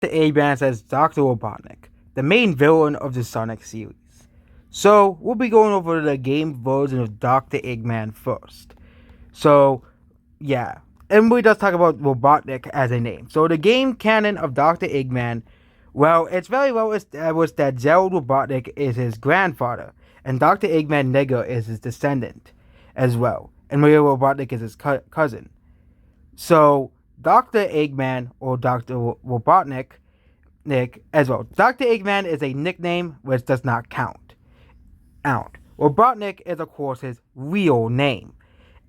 The Eggman as Dr. Robotnik, the main villain of the Sonic series. So, we'll be going over the game version of Dr. Eggman first. So, yeah. And we just talk about Robotnik as a name. So, the game canon of Dr. Eggman, well, it's very well established that Gerald Robotnik is his grandfather, and Dr. Eggman Nigger is his descendant as well, and Maria Robotnik is his cousin. So, Dr. Eggman, or Dr. Robotnik, Nick as well. Dr. Eggman is a nickname which does not count. Out. Robotnik is, of course, his real name.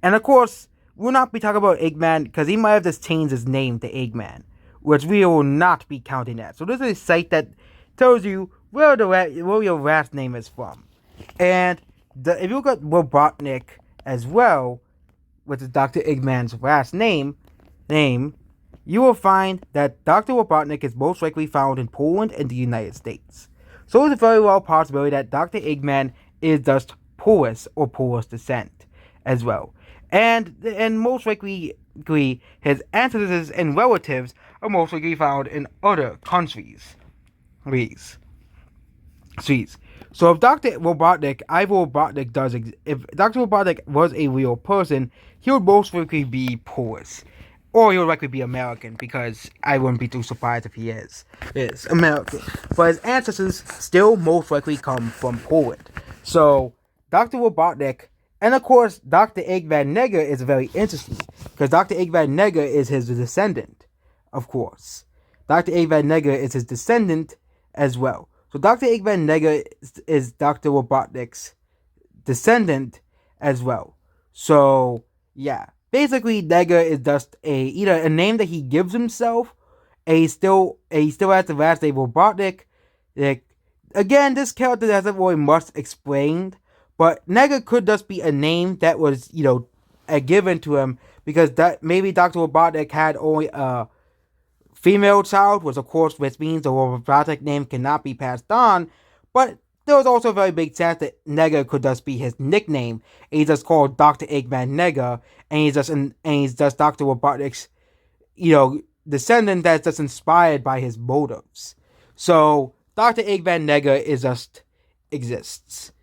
And, of course, we'll not be talking about Eggman because he might have just changed his name to Eggman, which we will not be counting that. So, this is a site that tells you where your last name is from. And if you look at Robotnik as well, which is Dr. Eggman's last name, you will find that Dr. Robotnik is most likely found in Poland and the United States. So it's a very well possibility that Dr. Eggman is just Polish or Polish descent as well. And most likely his ancestors and relatives are most likely found in other countries. So if Dr. Robotnik, if Dr. Robotnik was a real person, he would most likely be Polish. Or he would likely be American, because I wouldn't be too surprised if he is American. But his ancestors still most likely come from Poland. So, Dr. Robotnik, and of course, Dr. Eggman Nigger is very interesting, because Dr. Eggman Nigger is his descendant, of course. Dr. Eggman Nigger is his descendant as well. So, Dr. Eggman Nigger is Dr. Robotnik's descendant as well. So, yeah. Basically, Nigger is just either a name that he gives himself, and he still has the last name Robotnik. Again, this character hasn't really much explained, but Nigger could just be a name that was, given to him because that maybe Dr. Robotnik had only a female child, which means the Robotnik name cannot be passed on, but there was also a very big chance that Nigger could just be his nickname. And he's just called Dr. Eggman Nigger, and he's just Dr. Robotnik's, descendant that's just inspired by his motives. So Dr. Eggman Nigger is just exists.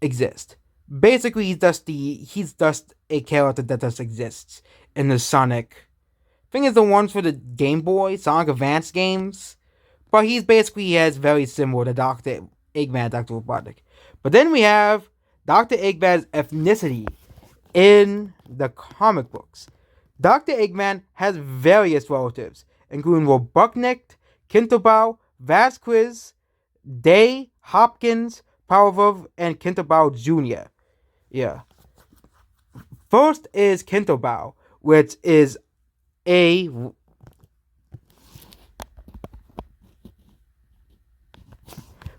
Basically, he's just a character that just exists in the Sonic. I think it's the ones for the Game Boy, Sonic Advance games. But he has very similar to Dr. Eggman, Dr. Robotnik. But then we have Dr. Eggman's ethnicity in the comic books. Dr. Eggman has various relatives, including Robotnik, Kinterbau, Vasquez, Day, Hopkins, Pavlov, and Kinterbau Jr. Yeah. First is Kinterbau, which is a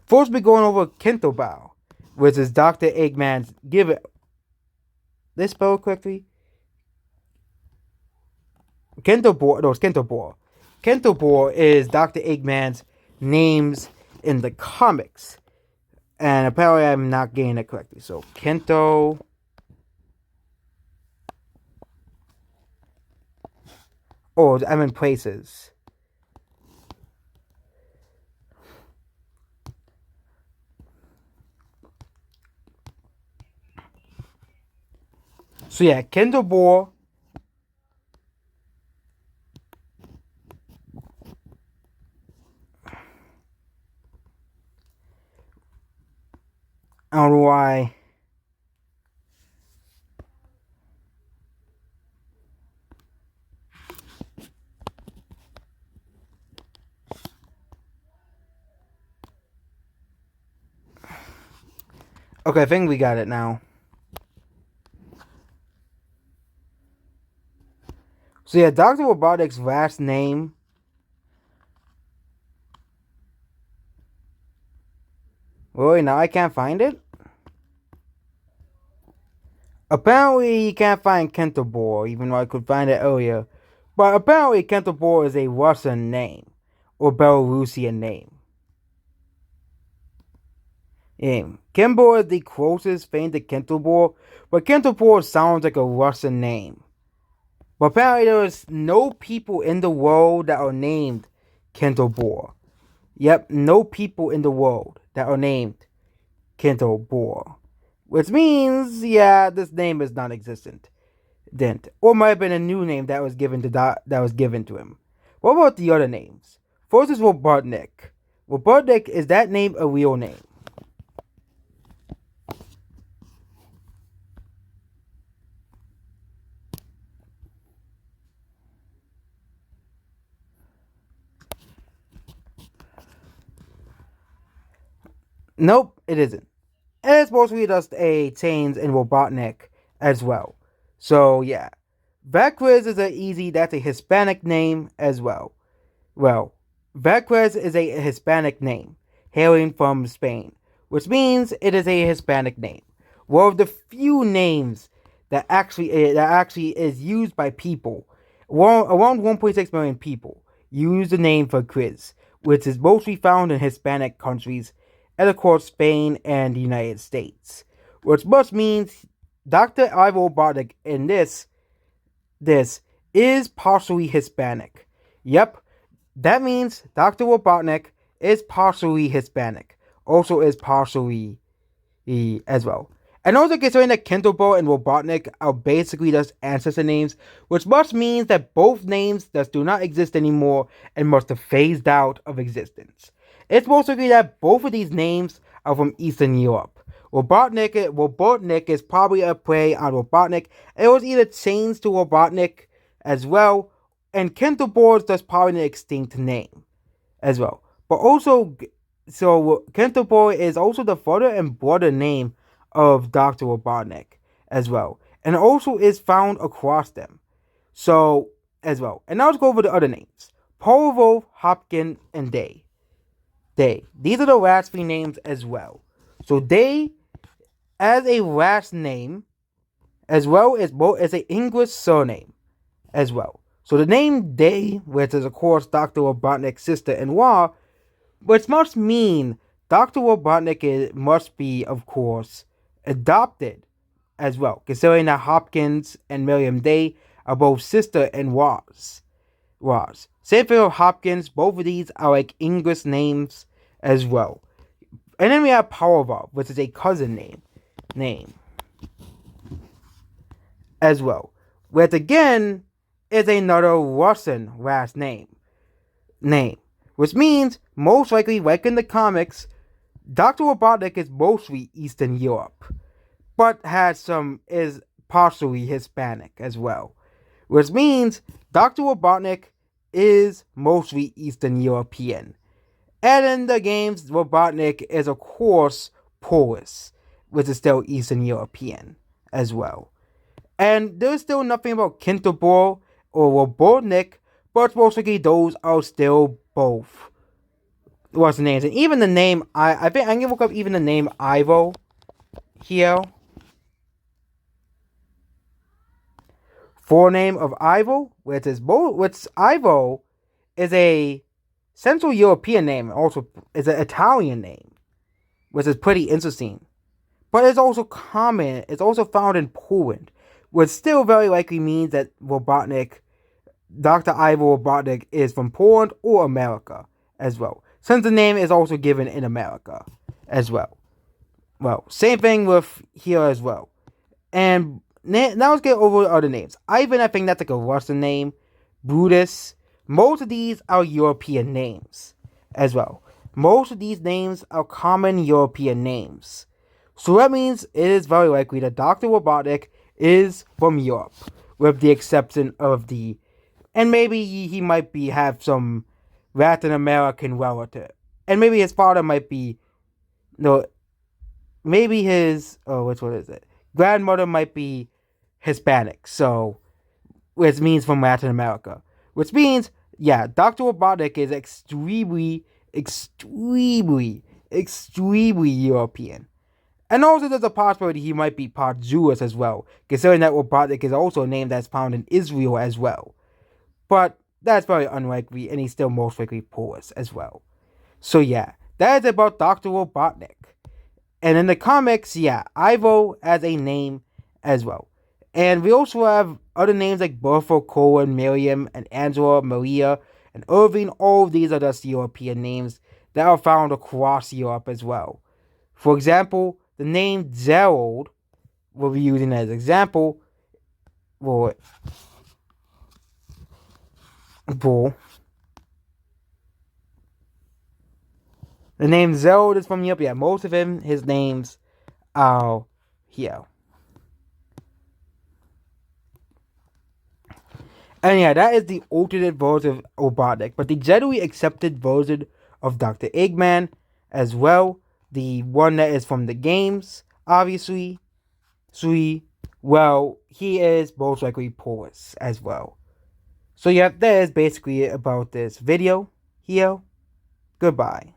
First, we're going over Kinterbau, which is Dr. Eggman's. Give it. Did I spell it correctly? Kinterbau. No, it's Kinterbau. Kinterbau is Dr. Eggman's names in the comics. And apparently I'm not getting it correctly. So, Kento. Oh, I'm in places. So yeah, Kinterbau. I don't know why. Okay, I think we got it now. So yeah, Dr. Robotnik's last name. Really? Now I can't find it? Apparently you can't find Kinterbau, even though I could find it earlier. But apparently Kinterbau is a Russian name. Or Belarusian name. Yeah. Kimbo is the closest thing to Kinterbau, but Kinterbau sounds like a Russian name. But apparently there is no people in the world that are named Kentobor. Yep, no people in the world that are named Kentobor. Which means, yeah, this name is non-existent. Didn't. Or might have been a new name that was given to that was given to him. What about the other names? First is Robotnik. Robotnik, is that name a real name? Nope, it isn't. And it's mostly just a change in Robotnik as well. So yeah. Vacquiz is a easy, that's a Hispanic name as well. Well, Vacquez is a Hispanic name, hailing from Spain, which means it is a Hispanic name. One of the few names that actually is used by people. Around 1.6 million people use the name for quiz, which is mostly found in Hispanic countries, and of course Spain and the United States. Which must means Dr. Ivo Bartek in this is partially Hispanic. Yep, that means Dr. Robotnik is partially Hispanic, also is partially as well. And also considering that Kentobor and Robotnik are basically just ancestor names, which must mean that both names just do not exist anymore and must have phased out of existence. It's most likely that both of these names are from Eastern Europe. Robotnik is probably a play on Robotnik. It was either changed to Robotnik as well, and Kentobor is just probably an extinct name as well. But also, so Kentobor is also the father and brother name of Dr. Robotnik as well, and also is found across them. So as well, and now let's go over the other names: Polvo, Hopkin, and Day. These are the last three names as well. So Day as a last name, as well as an English surname as well. So the name Day, which is of course Dr. Robotnik's sister-in-law, which must mean Dr. Robotnik must be, of course, adopted as well, considering that Hopkins and Miriam Day are both sister-in-laws. Same thing with Hopkins, both of these are like English names as well. And then we have Powerval, which is a cousin name as well, which again is another Russian last name, which means most likely, like in the comics, Dr. Robotnik is mostly Eastern Europe, but is partially Hispanic as well, which means Dr. Robotnik is mostly Eastern European. And in the games, Robotnik is of course Polish, which is still Eastern European as well. And there's still nothing about Kentobor or Robotnik, but mostly those are still both Russian names. And even the name, I think I'm gonna look up even the name Ivo here. Forename of Ivo, which Ivo is a Central European name, also is an Italian name, which is pretty interesting. But it's also common, it's also found in Poland, which still very likely means that Dr. Ivo Robotnik is from Poland or America as well, since the name is also given in America as well. Well, same thing with here as well. And now let's get over the other names. Ivan, I think that's like a Russian name. Brutus. Most of these are European names as well. Most of these names are common European names. So that means it is very likely that Dr. Robotnik is from Europe, with the exception of and maybe he might have some Latin American relative, and maybe his father might be, no, maybe which one is it? Grandmother might be Hispanic, so, which means from Latin America, which means, yeah, Dr. Robotnik is extremely European. And also there's a possibility he might be part Jewish as well, considering that Robotnik is also a name that's found in Israel as well. But that's very unlikely, and he's still most likely Polish as well. So yeah, that is about Dr. Robotnik. And in the comics, yeah, Ivo as a name as well. And we also have other names like Bertha, Colin, Miriam, and Angela, Maria, and Irving. All of these are just European names that are found across Europe as well. For example, the name Gerald, we'll be using as example, for the name Gerald is from Europe. Yeah, most of his names are here. And yeah, that is the alternate version of Robotnik, but the generally accepted version of Dr. Eggman as well, the one that is from the games, obviously. So he is most likely Polish as well. So yeah, that is basically it about this video here. Goodbye.